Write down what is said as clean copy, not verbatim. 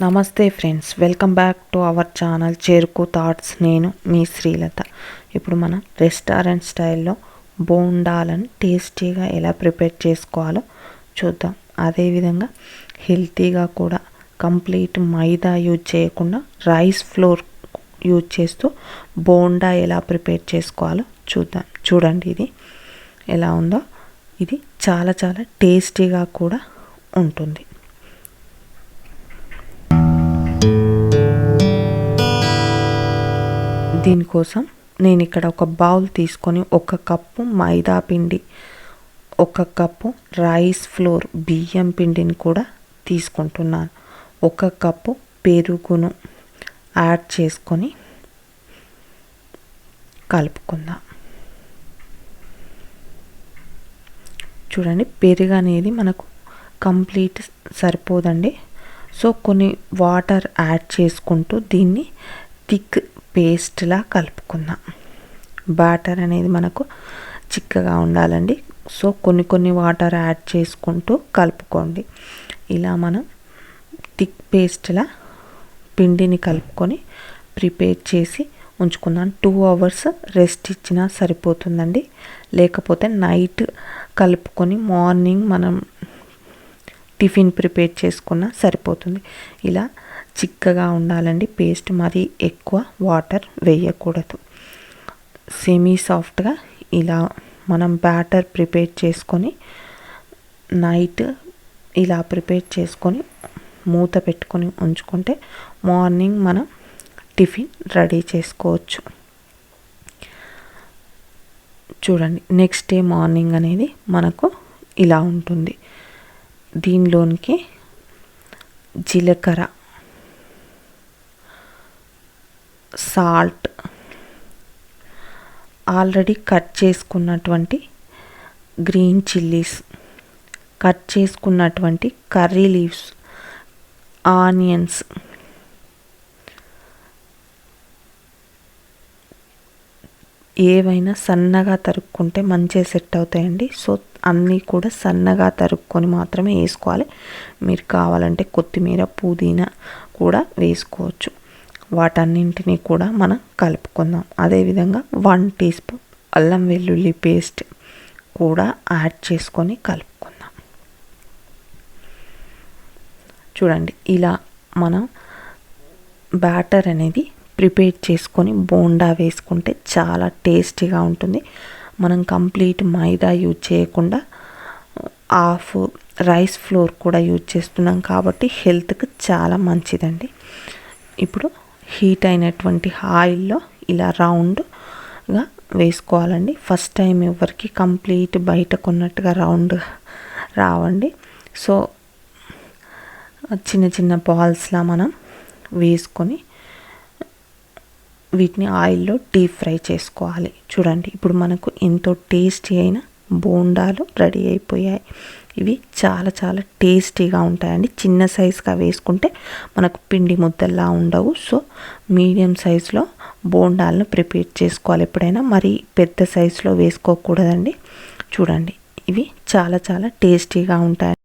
నమస్తే friends, welcome back to our channel చెరుకు thoughts. నేను మీ శ్రీలత. ఇప్పుడు మనం రెస్టారెంట్ స్టైల్లో బోండాలను టేస్టీగా ఎలా ప్రిపేర్ చేసుకోవాలో చూద్దాం. అదేవిధంగా హెల్తీగా కూడా కంప్లీట్ మైదా యూజ్ చేయకుండా రైస్ ఫ్లోర్ యూజ్ చేస్తూ బోండా ఎలా ప్రిపేర్ చేసుకోవాలో చూద్దాం. చూడండి ఇది ఎలా ఉందో. ఇది చాలా చాలా టేస్టీగా కూడా ఉంటుంది. దీనికోసం నేను ఇక్కడ ఒక బౌల్ తీసుకొని 1 కప్పు మైదా పిండి, 1 కప్పు రైస్ ఫ్లోర్ బియ్యం పిండిని కూడా తీసుకుంటున్నాను. 1 కప్పు పెరుగును యాడ్ చేసుకొని కలుపుకుందాం. చూడండి, పెరుగు అనేది మనకు కంప్లీట్ సరిపోదండి. సో కొన్ని వాటర్ యాడ్ చేసుకుంటూ దీన్ని థిక్ పేస్ట్లా కలుపుకుందాం. బ్యాటర్ అనేది మనకు చిక్కగా ఉండాలండి. సో కొన్ని వాటర్ యాడ్ చేసుకుంటూ కలుపుకోండి. ఇలా మనం థిక్ పేస్ట్లా పిండిని కలుపుకొని ప్రిపేర్ చేసి ఉంచుకుందాం. 2 అవర్స్ రెస్ట్ ఇచ్చినా సరిపోతుందండి. లేకపోతే నైట్ కలుపుకొని మార్నింగ్ మనం టిఫిన్ ప్రిపేర్ చేసుకున్నా సరిపోతుంది. ఇలా చిక్కగా ఉండాలండి పేస్ట్. మరీ ఎక్కువ వాటర్ వేయకూడదు. సెమీ సాఫ్ట్గా ఇలా మనం బ్యాటర్ ప్రిపేర్ చేసుకొని నైట్ ఇలా ప్రిపేర్ చేసుకొని మూత పెట్టుకొని ఉంచుకుంటే మార్నింగ్ మనం టిఫిన్ రెడీ చేసుకోవచ్చు. చూడండి, నెక్స్ట్ డే మార్నింగ్ అనేది మనకు ఇలా ఉంటుంది. దీనిలోనికి జీలకర్ర, సాల్ట్, ఆల్రెడీ కట్ చేసుకున్నటువంటి గ్రీన్ చిల్లీస్, కట్ చేసుకున్నటువంటి కర్రీ లీవ్స్, ఆనియన్స్, ఏవైనా సన్నగా తరుక్కుంటే మంచిగా సెట్ అవుతాయండి. సో అన్నీ కూడా సన్నగా తరుక్కొని మాత్రమే వేసుకోవాలి. మీరు కావాలంటే కొత్తిమీర, పుదీనా కూడా వేసుకోవచ్చు. వాటన్నింటినీ కూడా మనం కలుపుకుందాం. అదేవిధంగా 1 టీ స్పూన్ అల్లం వెల్లుల్లి పేస్ట్ కూడా యాడ్ చేసుకొని కలుపుకుందాం. చూడండి, ఇలా మనం బ్యాటర్ అనేది ప్రిపేర్ చేసుకొని బోండా వేసుకుంటే చాలా టేస్టీగా ఉంటుంది. మనం కంప్లీట్ మైదా యూజ్ చేయకుండా హాఫ్ రైస్ ఫ్లోర్ కూడా యూజ్ చేస్తున్నాం కాబట్టి హెల్త్కి చాలా మంచిదండి. ఇప్పుడు హీట్ అయినటువంటి ఆయిల్లో ఇలా రౌండ్గా వేసుకోవాలండి. ఫస్ట్ టైం ఎవరికి కంప్లీట్ బయట కొన్నట్టుగా రౌండ్ రావండి. సో చిన్న చిన్న బాల్స్లా మనం వేసుకొని వీటిని ఆయిల్లో డీప్ ఫ్రై చేసుకోవాలి. చూడండి, ఇప్పుడు మనకు ఎంతో టేస్టీ అయిన బోండాలు రెడీ అయిపోయాయి. ఇవి చాలా చాలా టేస్టీగా ఉంటాయండి. చిన్న సైజుగా వేసుకుంటే మనకు పిండి ముద్దల్లా ఉండవు. సో మీడియం సైజులో బోండాలను ప్రిపేర్ చేసుకోవాలి ఎప్పుడైనా. మరి పెద్ద సైజులో వేసుకోకూడదండి. చూడండి, ఇవి చాలా చాలా టేస్టీగా ఉంటాయి.